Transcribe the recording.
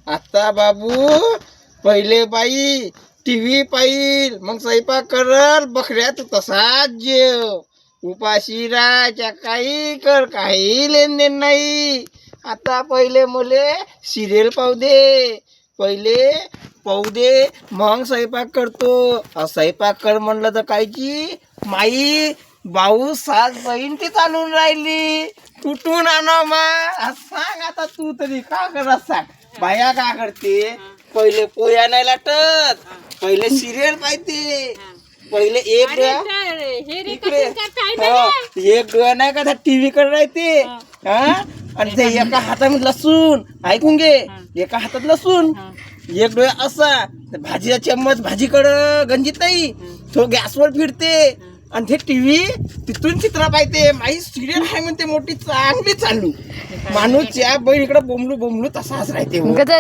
आता बाबू पहिले बाई टीव्ही पाहिल मग स्वयंपाक करल बकऱ्या तू तसाच जेव उपाशी राहायच्या काही कर काही लेनदेन नाही. आता पहिले मुले सिरियल पाहू दे मग स्वयंपाक करतो. स्वयंपाक कर म्हणलं तर कायची माई भाऊ सात बहीण ती चालून राहिली कुठून आणा मा सांग. आता तू तरी का करत सांग. बाया का करते पहिले पोया नाही लाटत पहिले सिरियल पाहिजे पहिले एक डोळा नाही का टीव्ही कडे राहते आणि ते एका हातामध्ये लसूण ऐकून घे एका हातात लसूण एक डोळा असा भाजीचा चम्मच भाजीकडं गंजीत नाही तो गॅसवर फिरते आणि ते टीव्ही तिथून चित्र पाहिजे माही सिरियल आहे म्हणते मोठी चांगली चालू माणूस या बहीण इकडे बोंबलू तसाच राहते.